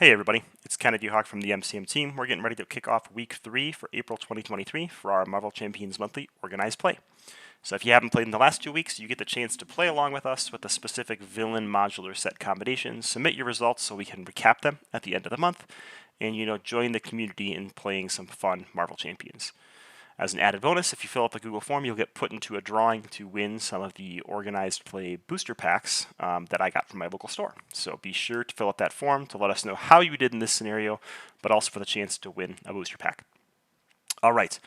Hey everybody, it's Kennedy Hawk from the MCM team. We're getting ready to kick off week 3 for April 2023 for our Marvel Champions Monthly Organized Play. So if you haven't played in the last 2 weeks, you get the chance to play along with us with the specific villain modular set combinations, submit your results so we can recap them at the end of the month, and join the community in playing some fun Marvel Champions. As an added bonus, if you fill out the Google form, you'll get put into a drawing to win some of the Organized Play booster packs that I got from my local store. So be sure to fill out that form to let us know how you did in this scenario, but also for the chance to win a booster pack. All right,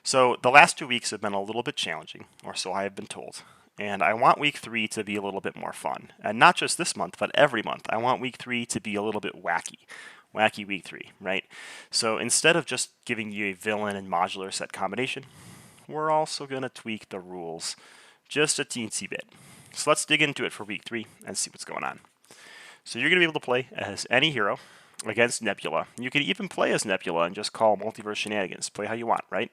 so the last 2 weeks have been a little bit challenging, or so I have been told. And I want week 3 to be a little bit more fun. And not just this month, but every month. I want week 3 to be a little bit wacky. Wacky week 3, right? So instead of just giving you a villain and modular set combination, we're also going to tweak the rules just a teensy bit. So let's dig into it for week 3 and see what's going on. So you're going to be able to play as any hero against Nebula. You can even play as Nebula and just call multiverse shenanigans. Play how you want, right?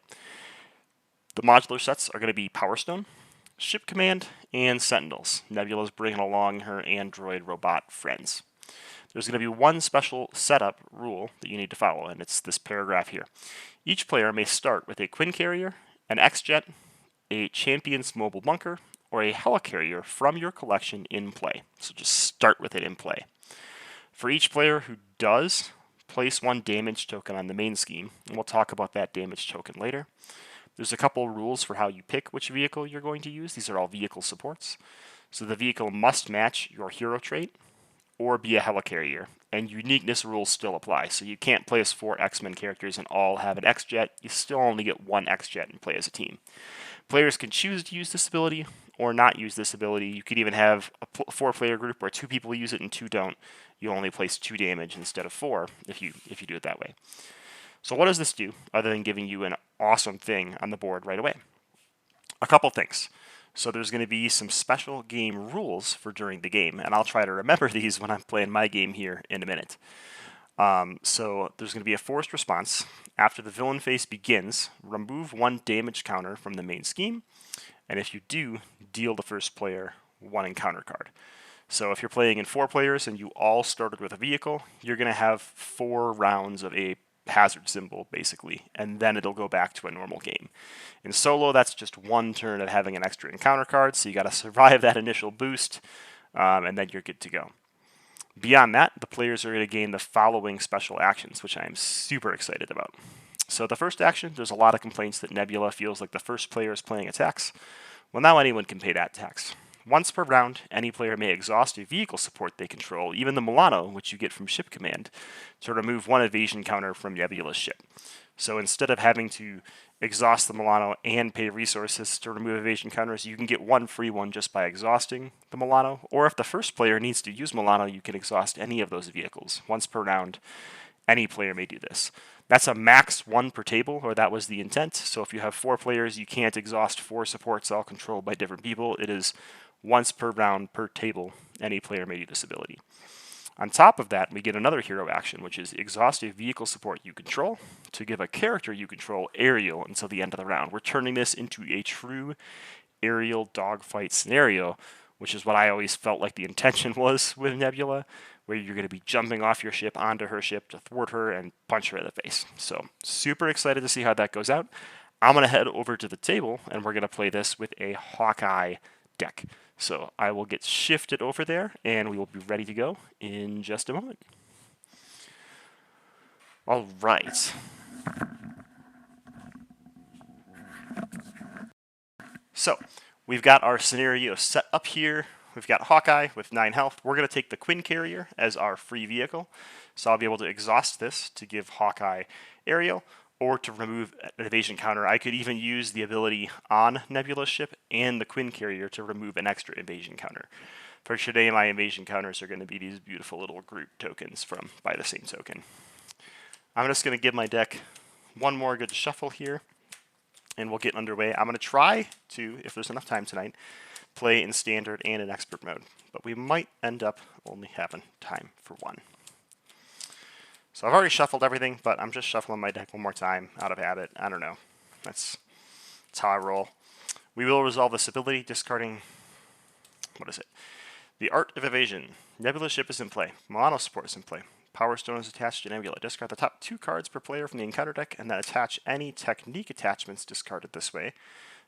The modular sets are going to be Power Stone, Ship Command, and Sentinels. Nebula's bringing along her android robot friends. There's going to be one special setup rule that you need to follow, and it's this paragraph here. Each player may start with a Quincarrier, an X-Jet, a Champion's Mobile Bunker, or a Helicarrier from your collection in play. So just start with it in play. For each player who does, place one damage token on the main scheme, and we'll talk about that damage token later. There's a couple rules for how you pick which vehicle you're going to use. These are all vehicle supports. So the vehicle must match your hero trait, or be a Helicarrier, and uniqueness rules still apply. So you can't play as 4 X-Men characters and all have an X-Jet. You still only get one X-Jet and play as a team. Players can choose to use this ability or not use this ability. You could even have a 4-player group where 2 people use it and 2 don't. You only place 2 damage instead of 4 if you do it that way. So what does this do other than giving you an awesome thing on the board right away? A couple things. So there's going to be some special game rules for during the game, and I'll try to remember these when I'm playing my game here in a minute. So there's going to be a forced response. After the villain phase begins, remove 1 damage counter from the main scheme, and if you do, deal the first player 1 encounter card. So if you're playing in 4 players and you all started with a vehicle, you're going to have 4 rounds of a hazard symbol, basically, and then it'll go back to a normal game. In solo, that's just 1 turn of having an extra encounter card, so you got to survive that initial boost, and then you're good to go. Beyond that, the players are going to gain the following special actions, which I am super excited about. So the first action, there's a lot of complaints that Nebula feels like the first player is playing attacks. Well, now anyone can pay that tax. Once per round, any player may exhaust a vehicle support they control, even the Milano, which you get from Ship Command, to remove 1 evasion counter from Nebula's ship. So instead of having to exhaust the Milano and pay resources to remove evasion counters, you can get 1 free one just by exhausting the Milano. Or if the first player needs to use Milano, you can exhaust any of those vehicles. Once per round, any player may do this. That's a max 1 per table, or that was the intent. So if you have 4 players, you can't exhaust 4 supports all controlled by different people. It is once per round per table, any player may do this ability. On top of that, we get another hero action, which is exhaust a vehicle support you control to give a character you control aerial until the end of the round. We're turning this into a true aerial dogfight scenario, which is what I always felt like the intention was with Nebula, where you're going to be jumping off your ship onto her ship to thwart her and punch her in the face. So super excited to see how that goes out. I'm going to head over to the table, and we're going to play this with a Hawkeye deck. So I will get shifted over there, and we will be ready to go in just a moment. All right. So we've got our scenario set up here. We've got Hawkeye with 9 health. We're going to take the Quincarrier as our free vehicle. So I'll be able to exhaust this to give Hawkeye aerial, or to remove an evasion counter. I could even use the ability on Nebula's ship and the Quincarrier to remove an extra evasion counter. For today, my evasion counters are going to be these beautiful little group tokens from Buy the Same Token. I'm just going to give my deck one more good shuffle here, and we'll get underway. I'm going to try to, if there's enough time tonight, play in standard and in expert mode, but we might end up only having time for one. So I've already shuffled everything, but I'm just shuffling my deck one more time out of habit. I don't know. That's how I roll. We will resolve this ability discarding, what is it? The Art of Evasion. Nebula's ship is in play. Milano support is in play. Power Stone is attached to Nebula. Discard the top 2 cards per player from the encounter deck, and then attach any technique attachments discarded this way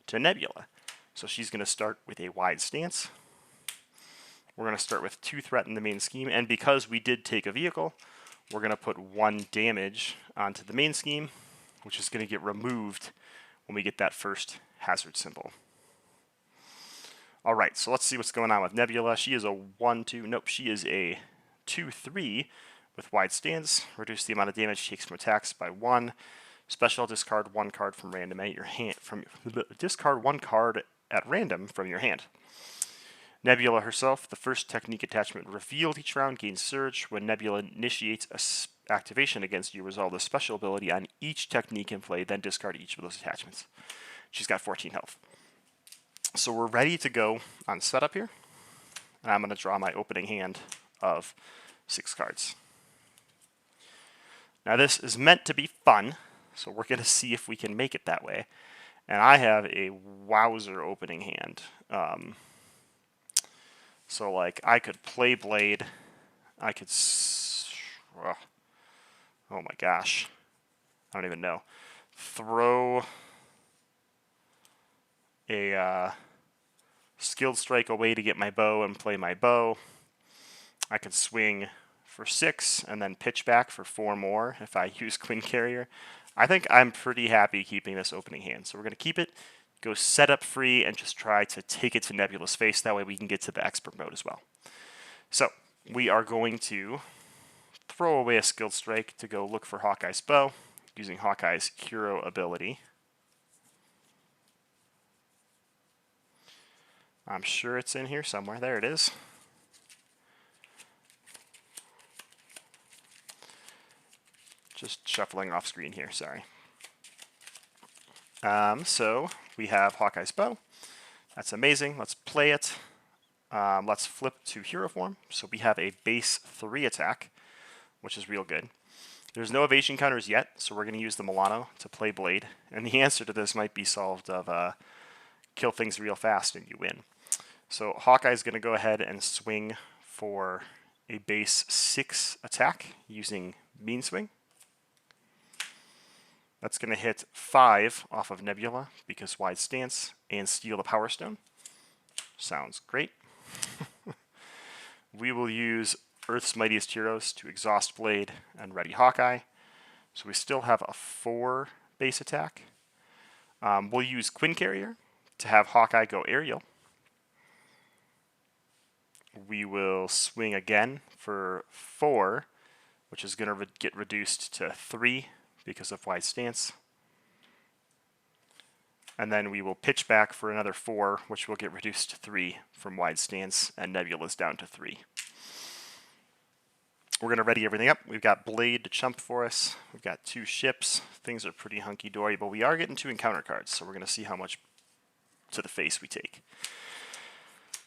to Nebula. So she's going to start with a wide stance. We're going to start with 2 threat in the main scheme, and because we did take a vehicle, we're going to put 1 damage onto the main scheme, which is going to get removed when we get that first hazard symbol. Alright, so let's see what's going on with Nebula. She is a 1-2, nope, she is a 2-3 with wide stance. Reduce the amount of damage she takes from attacks by 1. Special, discard 1 card from random at your hand. Discard 1 card at random from your hand. Nebula herself, the first technique attachment revealed each round gains surge. When Nebula initiates a activation against you, resolve the special ability on each technique in play, then discard each of those attachments. She's got 14 health. So we're ready to go on setup here. And I'm going to draw my opening hand of 6 cards. Now this is meant to be fun, so we're going to see if we can make it that way. And I have a wowzer opening hand. So like I could play Blade, I could, oh my gosh, I don't even know. Throw a skilled strike away to get my bow and play my bow. I could swing for 6 and then pitch back for 4 more if I use Quincarrier. I think I'm pretty happy keeping this opening hand. So we're going to keep it, go setup free, and just try to take it to Nebula's face. That way we can get to the expert mode as well. So we are going to throw away a skilled strike to go look for Hawkeye's bow using Hawkeye's hero ability. I'm sure it's in here somewhere. There it is. Just shuffling off screen here, sorry. So we have Hawkeye's bow. That's amazing. Let's play it. Let's flip to hero form. So we have a base 3 attack, which is real good. There's no evasion counters yet, so we're going to use the Milano to play Blade. And the answer to this might be solved of kill things real fast and you win. So Hawkeye's going to go ahead and swing for a base 6 attack using Mean Swing. That's going to hit 5 off of Nebula because wide stance and steal the Power Stone. Sounds great. We will use Earth's Mightiest Heroes to exhaust Blade and ready Hawkeye. So we still have a 4 base attack. We'll use Quincarrier to have Hawkeye go aerial. We will swing again for 4, which is going to get reduced to 3 because of wide stance. And then we will pitch back for another 4, which will get reduced to 3 from wide stance, and Nebula's down to 3. We're going to ready everything up. We've got Blade to chump for us. We've got 2 ships. Things are pretty hunky-dory, but we are getting 2 encounter cards, so we're going to see how much to the face we take.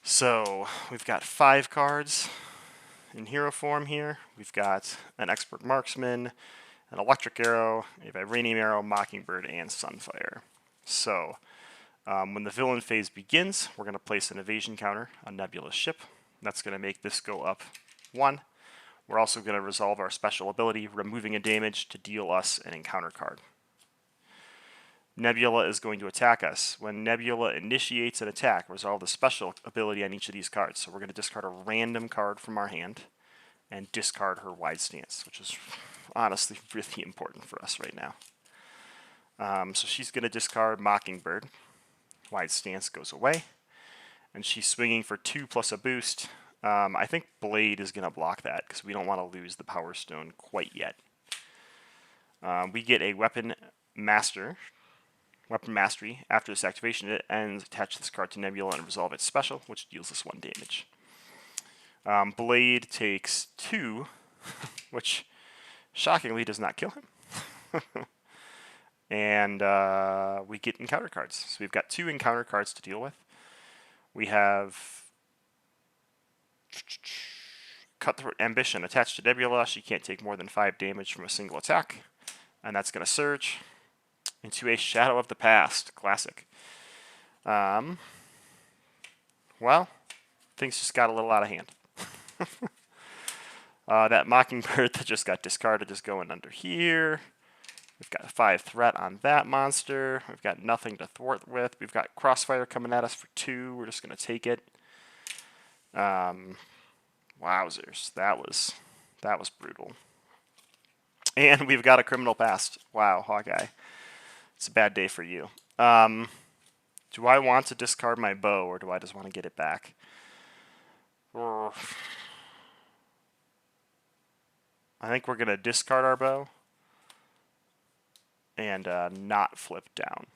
So we've got 5 cards in hero form here. We've got an Expert Marksman, an Electric Arrow, a Vibranium Arrow, Mockingbird, and Sunfire. So when the villain phase begins, we're going to place an evasion counter on Nebula's ship. That's going to make this go up 1. We're also going to resolve our special ability, removing a damage to deal us an encounter card. Nebula is going to attack us. When Nebula initiates an attack, resolve the special ability on each of these cards. So we're going to discard a random card from our hand and discard her wide stance, which is honestly really important for us right now. So she's going to discard Mockingbird. Wide stance goes away. And she's swinging for 2 plus a boost. I think Blade is going to block that because we don't want to lose the Power Stone quite yet. We get a Weapon Mastery. After this activation, it ends. Attach this card to Nebula and resolve its special, which deals us 1 damage. Blade takes 2, which shockingly does not kill him. And we get encounter cards. So we've got 2 encounter cards to deal with. We have Cutthroat Ambition attached to Nebula. She can't take more than 5 damage from a single attack. And that's going to surge into a Shadow of the Past. Classic. Well, things just got a little out of hand. That Mockingbird that just got discarded is going under here. We've got 5 threat on that monster. We've got nothing to thwart with. We've got Crossfire coming at us for 2. We're just going to take it. Wowzers. That was brutal. And we've got a Criminal Past. Wow, Hawkeye. It's a bad day for you. Do I want to discard my bow, or do I just want to get it back? I think we're going to discard our bow and not flip down.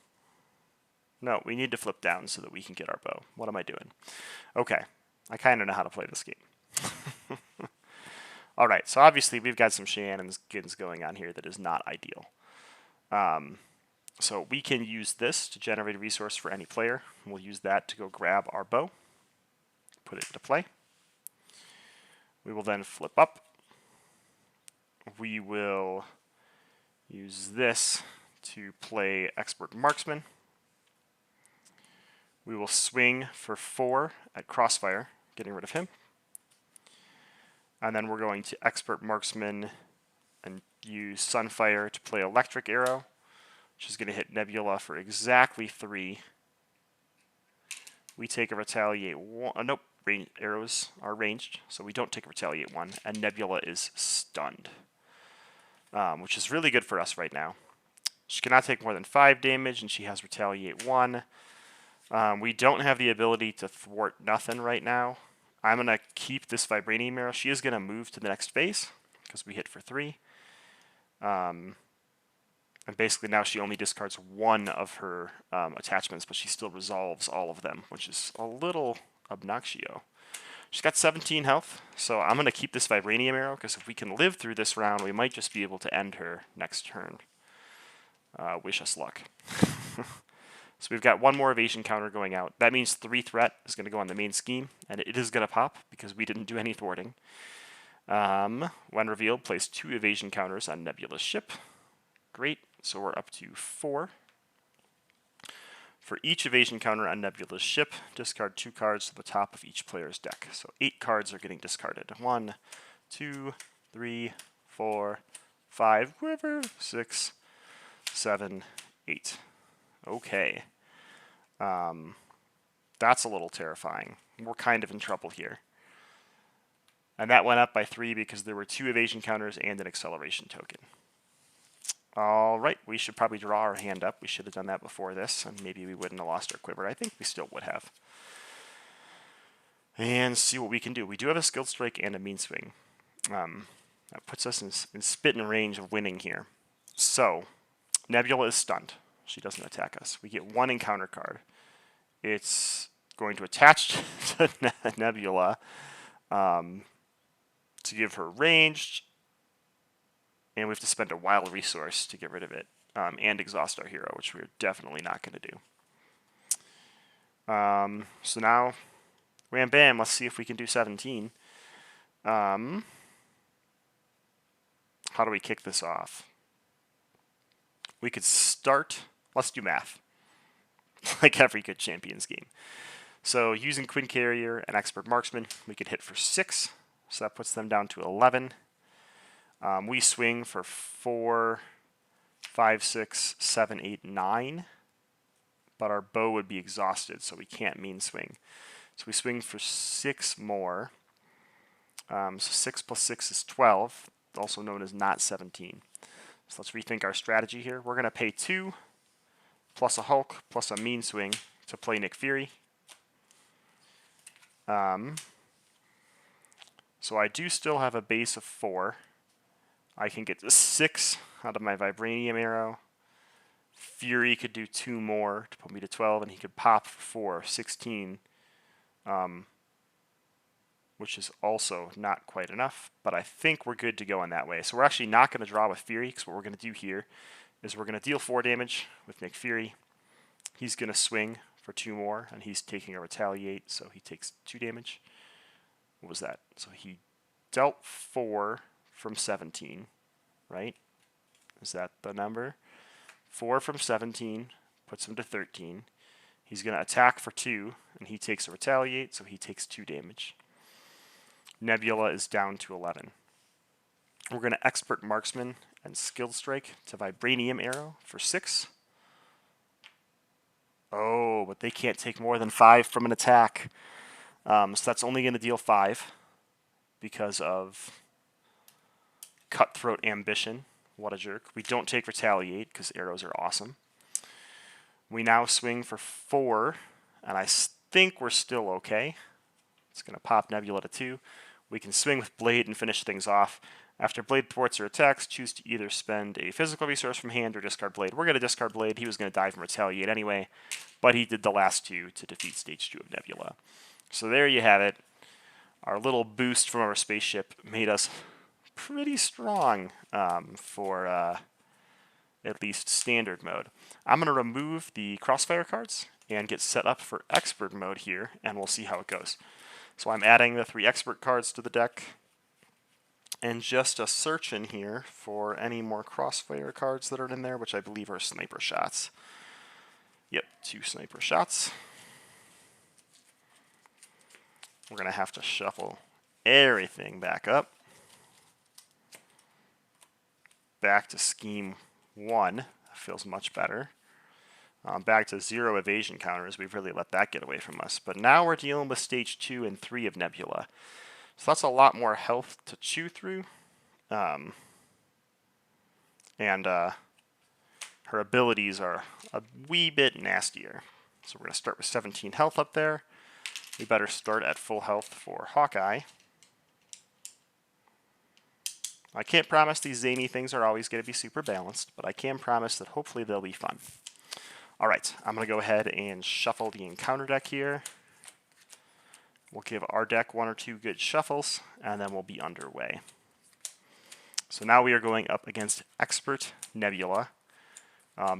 No, we need to flip down so that we can get our bow. What am I doing? Okay, I kind of know how to play this game. All right, so obviously we've got some shenanigans going on here that is not ideal. So we can use this to generate a resource for any player. We'll use that to go grab our bow, put it into play. We will then flip up. We will use this to play Expert Marksman. We will swing for 4 at Crossfire, getting rid of him. And then we're going to Expert Marksman and use Sunfire to play Electric Arrow, which is going to hit Nebula for exactly 3. We take a Retaliate 1. Nope, arrows are ranged, so we don't take a Retaliate 1. And Nebula is stunned, which is really good for us right now. She cannot take more than 5 damage, and she has Retaliate 1. We don't have the ability to thwart nothing right now. I'm going to keep this Vibranium Arrow. She is going to move to the next phase because we hit for 3. And basically now she only discards 1 of her attachments, but she still resolves all of them, which is a little obnoxio. She's got 17 health, so I'm going to keep this Vibranium Arrow because if we can live through this round, we might just be able to end her next turn. Wish us luck. So we've got 1 more evasion counter going out. That means 3 threat is going to go on the main scheme, and it is going to pop because we didn't do any thwarting. When revealed, place 2 evasion counters on Nebula's ship. Great, so we're up to 4. For each evasion counter on Nebula's ship, discard 2 cards to the top of each player's deck. So 8 cards are getting discarded. 1, 2, 3, 4, 5, 6, 7, 8. Okay. That's a little terrifying. We're kind of in trouble here. And that went up by 3 because there were 2 evasion counters and an acceleration token. All right, we should probably draw our hand up. We should have done that before this, and maybe we wouldn't have lost our quiver. I think we still would have. And see what we can do. We do have a skilled strike and a mean swing. That puts us in spitting range of winning here. So, Nebula is stunned. She doesn't attack us. We get 1 encounter card. It's going to attach to Nebula to give her ranged, and we have to spend a wild resource to get rid of it, and exhaust our hero, which we're definitely not going to do. So now, wham bam, let's see if we can do 17. How do we kick this off? We could start, let's do math, like every good Champions game. So using Quincarrier and Expert Marksman, we could hit for 6, so that puts them down to 11. We swing for 4, 5, 6, 7, 8, 9, but our bow would be exhausted, so we can't mean swing. So we swing for 6 more. So 6 plus 6 is 12, also known as not 17. So let's rethink our strategy here. We're going to pay 2 plus a Hulk plus a mean swing to play Nick Fury. So I do still have a base of 4. I can get 6 out of my Vibranium Arrow. Fury could do 2 more to put me to 12, and he could pop for 4, 16, which is also not quite enough, but I think we're good to go in that way. So we're actually not going to draw with Fury, because what we're going to do here is we're going to deal 4 damage with Nick Fury. He's going to swing for 2 more, and he's taking a retaliate, so he takes 2 damage. What was that? So he dealt 4 from 17, right? Is that the number? 4 from 17 puts him to 13. He's going to attack for 2, and he takes a retaliate, so he takes 2 damage. Nebula is down to 11. We're going to Expert Marksman and Skilled Strike to Vibranium Arrow for 6. Oh, but they can't take more than 5 from an attack. So that's only going to deal 5 because of Cutthroat Ambition. What a jerk. We don't take Retaliate because arrows are awesome. We now swing for 4, and I think we're still okay. It's going to pop Nebula to 2. We can swing with Blade and finish things off. After Blade thwarts or attacks, choose to either spend a physical resource from hand or discard Blade. We're going to discard Blade. He was going to die from Retaliate anyway, but he did the last 2 to defeat Stage 2 of Nebula. So there you have it. Our little boost from our spaceship made us pretty strong for at least standard mode. I'm going to remove the Crossfire cards and get set up for Expert mode here, and we'll see how it goes. So I'm adding the 3 Expert cards to the deck, and just a search in here for any more Crossfire cards that are in there, which I believe are Sniper Shots. Yep, 2 Sniper Shots. We're going to have to shuffle everything back up. Back to Scheme 1. Feels much better. Back to 0 evasion counters. We've really let that get away from us. But now we're dealing with Stage 2 and 3 of Nebula. So that's a lot more health to chew through. And her abilities are a wee bit nastier. So we're going to start with 17 health up there. We better start at full health for Hawkeye. I can't promise these zany things are always going to be super balanced, but I can promise that hopefully they'll be fun. Alright, I'm going to go ahead and shuffle the encounter deck here. We'll give our deck 1 or 2 good shuffles, and then we'll be underway. So now we are going up against Expert Nebula,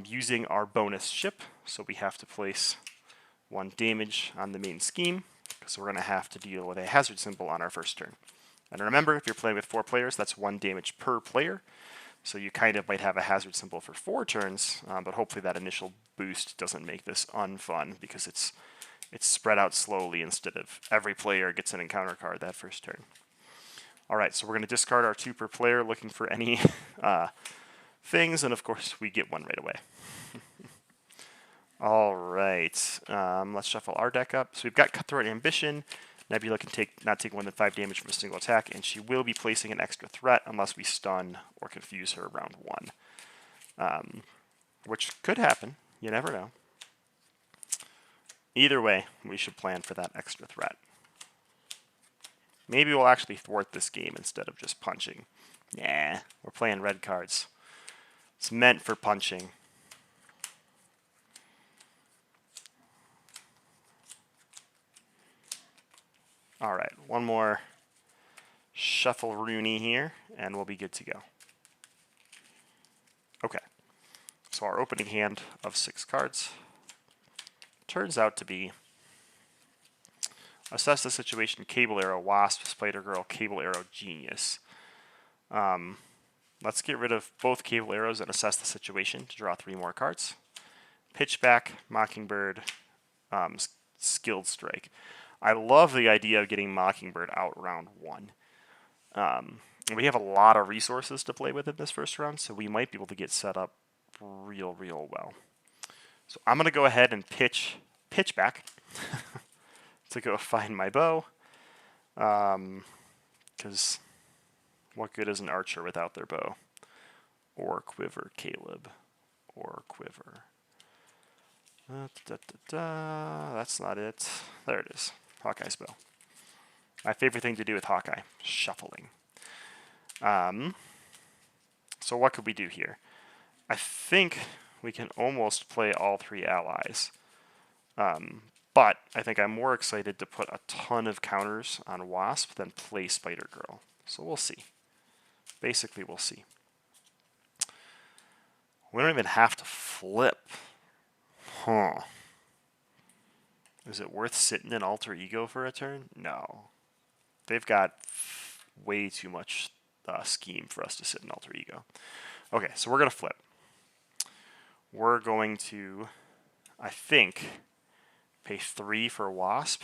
using our bonus ship, so we have to place 1 damage on the main scheme, because we're going to have to deal with a hazard symbol on our first turn. And remember, if you're playing with 4 players, that's 1 damage per player, so you kind of might have a hazard symbol for 4 turns, but hopefully that initial boost doesn't make this unfun, because it's spread out slowly instead of every player gets an encounter card that first turn. Alright, so we're going to discard our 2 per player, looking for any things, and of course we get 1 right away. Alright, let's shuffle our deck up. So we've got Cutthroat Ambition. Nebula can not take more than 5 damage from a single attack, and she will be placing an extra threat unless we stun or confuse her round 1. Which could happen. You never know. Either way, we should plan for that extra threat. Maybe we'll actually thwart this game instead of just punching. Nah, we're playing red cards. It's meant for punching. Alright, 1 more shuffle Rooney here, and we'll be good to go. Okay, so our opening hand of 6 cards turns out to be Assess the Situation, Cable Arrow, Wasp, Spider Girl, Cable Arrow, Genius. Let's get rid of both Cable Arrows and Assess the Situation to draw 3 more cards. Pitchback, Mockingbird, Skilled Strike. I love the idea of getting Mockingbird out round 1. We have a lot of resources to play with in this first round, so we might be able to get set up real well. So I'm going to go ahead and pitchback to go find my bow, because what good is an archer without their bow? Or quiver, Caleb. Or quiver. That's not it. There it is. Hawkeye's bow. My favorite thing to do with Hawkeye, shuffling. So what could we do here? I think we can almost play all 3 allies. But I think I'm more excited to put a ton of counters on Wasp than play Spider Girl. So we'll see. Basically, we'll see. We don't even have to flip. Huh. Is it worth sitting in Alter Ego for a turn? No. They've got way too much scheme for us to sit in Alter Ego. Okay, so we're going to flip. We're going to, I think, pay 3 for Wasp,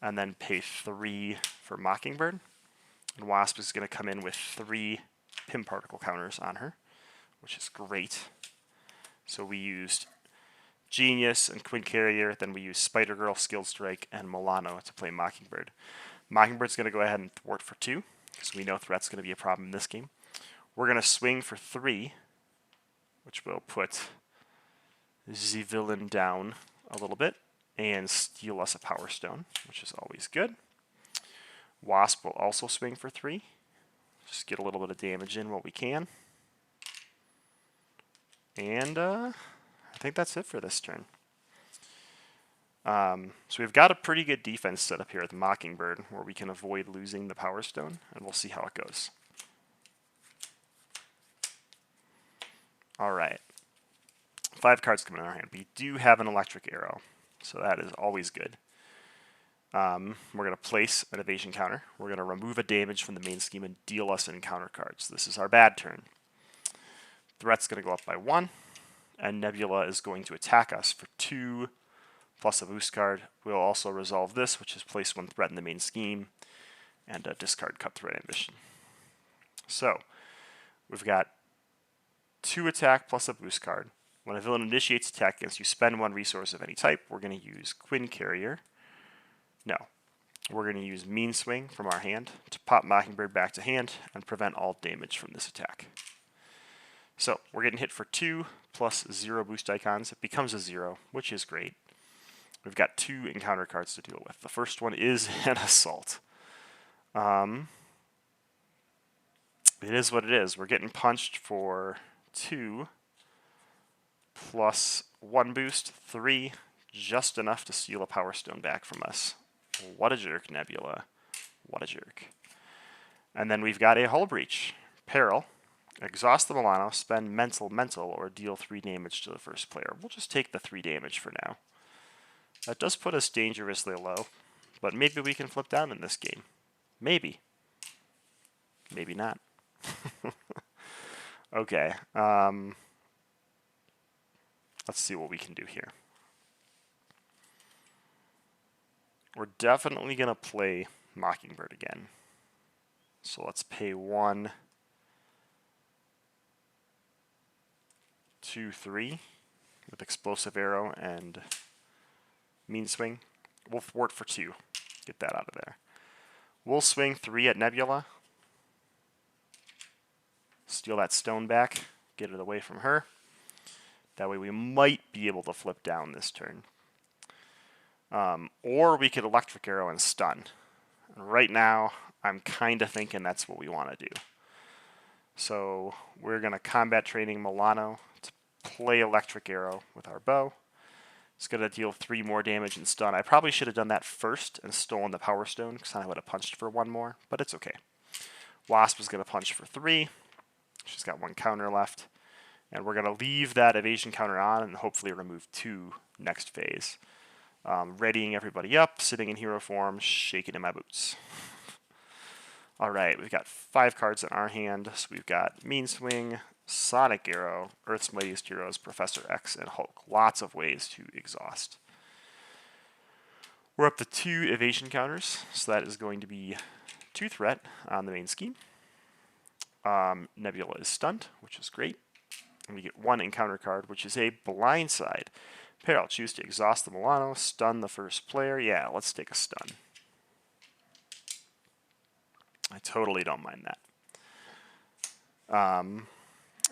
and then pay 3 for Mockingbird. And Wasp is going to come in with 3 Pim particle counters on her, which is great. So we used Genius and Quincarrier, then we used Spider Girl, Skilled Strike, and Milano to play Mockingbird. Mockingbird's going to go ahead and thwart for 2, because we know threat's going to be a problem in this game. We're going to swing for 3, which will put the villain down a little bit and steal us a Power Stone, which is always good. Wasp will also swing for 3. Just get a little bit of damage in while we can. And I think that's it for this turn. So we've got a pretty good defense set up here at the Mockingbird, where we can avoid losing the Power Stone, and we'll see how it goes. Alright. 5 cards coming in our hand. We do have an Electric Arrow, so that is always good. We're going to place an evasion counter. We're going to remove a damage from the main scheme and deal us encounter cards. This is our bad turn. Threat's going to go up by 1, and Nebula is going to attack us for 2 plus a boost card. We'll also resolve this, which is place 1 threat in the main scheme, and discard Cutthroat Ambition. So, we've got 2 attack plus a boost card. When a villain initiates attack against you, spend 1 resource of any type. We're going to use Quincarrier. No. We're going to use Mean Swing from our hand to pop Mockingbird back to hand and prevent all damage from this attack. So, we're getting hit for 2 plus 0 boost icons. It becomes a 0, which is great. We've got 2 encounter cards to deal with. The first one is an Assault. It is what it is. We're getting punched for 2 plus 1 boost, 3, just enough to steal a Power Stone back from us. What a jerk, Nebula. What a jerk. And then we've got a Hull Breach. Peril. Exhaust the Milano, spend mental, or deal 3 damage to the first player. We'll just take the 3 damage for now. That does put us dangerously low, but maybe we can flip down in this game. Maybe. Maybe not. Okay. Let's see what we can do here. We're definitely going to play Mockingbird again. So let's pay 1, 2, 3 with Explosive Arrow and Mean Swing. We'll thwart for 2. Get that out of there. We'll swing 3 at Nebula. Steal that stone back. Get it away from her. That way we might be able to flip down this turn. Or we could Electric Arrow and stun. And right now, I'm kind of thinking that's what we want to do. So we're going to combat training Milano to play Electric Arrow with our bow. It's going to deal 3 more damage and stun. I probably should have done that first and stolen the Power Stone, because I would have punched for 1 more, but it's okay. Wasp is going to punch for 3. She's got 1 counter left. And we're going to leave that evasion counter on and hopefully remove 2 next phase. Readying everybody up, sitting in hero form, shaking in my boots. Alright, we've got 5 cards in our hand. So we've got Mean Swing, Sonic Arrow, Earth's Mightiest Heroes, Professor X, and Hulk. Lots of ways to exhaust. We're up to 2 evasion counters, so that is going to be 2 threat on the main scheme. Nebula is stunned, which is great. And we get 1 encounter card, which is a Blindside. Peril, choose to exhaust the Milano, stun the first player. Yeah, let's take a stun. I totally don't mind that.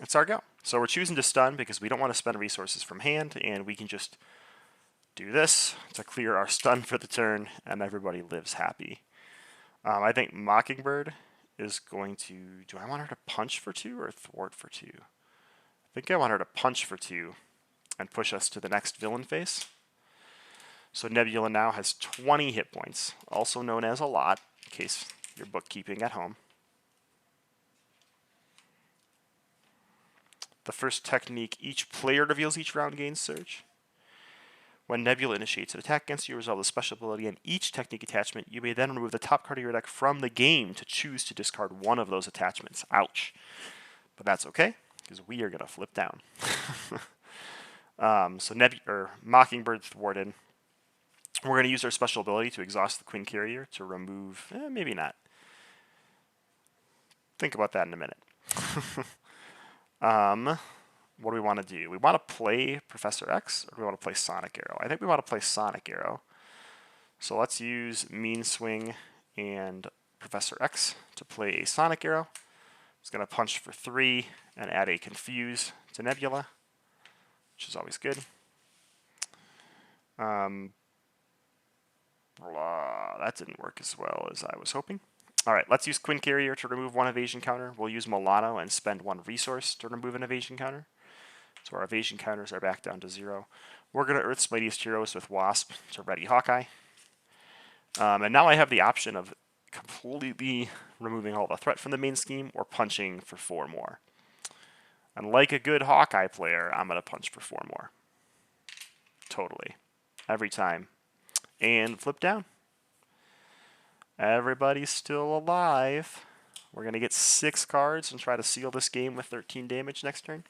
It's our go. So we're choosing to stun because we don't want to spend resources from hand, and we can just do this to clear our stun for the turn, and everybody lives happy. I think Mockingbird is going to... Do I want her to punch for 2 or thwart for 2? I think I want her to punch for 2 and push us to the next villain phase. So Nebula now has 20 hit points, also known as a lot, in case you're bookkeeping at home. The first technique, each player reveals each round gains surge. When Nebula initiates an attack against you, resolve the special ability on each technique attachment. You may then remove the top card of your deck from the game to choose to discard 1 of those attachments. Ouch. But that's okay, because we are going to flip down. So Mockingbird thwarted. We're going to use our special ability to exhaust the Quincarrier to remove, maybe not. Think about that in a minute. What do we want to do? We want to play Professor X, or do we want to play Sonic Arrow? I think we want to play Sonic Arrow. So let's use Mean Swing and Professor X to play a Sonic Arrow. It's going to punch for 3 and add a Confuse to Nebula, which is always good. That didn't work as well as I was hoping. Alright, let's use Quincarrier to remove 1 evasion counter. We'll use Milano and spend 1 resource to remove an evasion counter. So our evasion counters are back down to 0. We're going to Earth's Mightiest Heroes with Wasp to ready Hawkeye. And now I have the option of completely removing all the threat from the main scheme or punching for 4 more. And like a good Hawkeye player, I'm going to punch for 4 more. Totally. Every time. And flip down. Everybody's still alive. We're going to get 6 cards and try to seal this game with 13 damage next turn.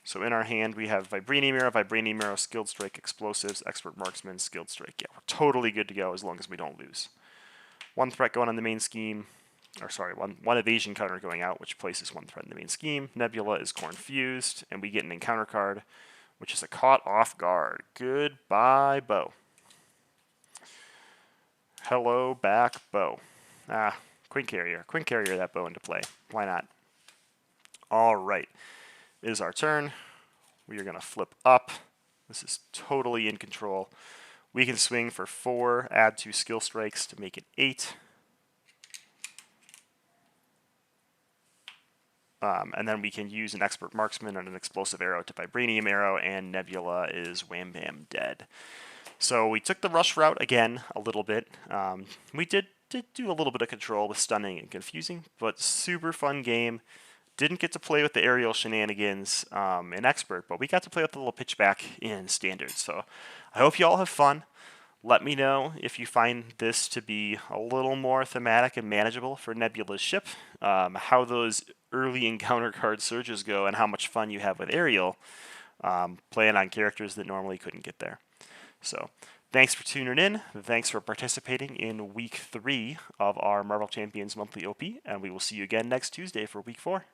So in our hand, we have Vibranium Arrow, Skilled Strike, Explosives, Expert Marksman, Skilled Strike. Yeah, we're totally good to go as long as we don't lose. 1 threat going on the main scheme. Or sorry, one evasion counter going out, which places 1 threat in the main scheme. Nebula is Confused, and we get an encounter card, which is a Caught Off Guard. Goodbye, Bow. Hello, back, Bow. Quincarrier. Quincarrier that Bow into play. Why not? All right. It is our turn. We are going to flip up. This is totally in control. We can swing for 4, add 2 skill strikes to make it 8. And then we can use an Expert Marksman and an Explosive Arrow to Vibranium Arrow, and Nebula is wham bam dead. So we took the rush route again a little bit. We did do a little bit of control with stunning and confusing, but super fun game. Didn't get to play with the aerial shenanigans in Expert, but we got to play with the little pitchback in Standard. So I hope you all have fun. Let me know if you find this to be a little more thematic and manageable for Nebula's ship, how those early encounter card surges go, and how much fun you have with Aerial playing on characters that normally couldn't get there. So thanks for tuning in. Thanks for participating in Week 3 of our Marvel Champions Monthly OP, and we will see you again next Tuesday for Week 4.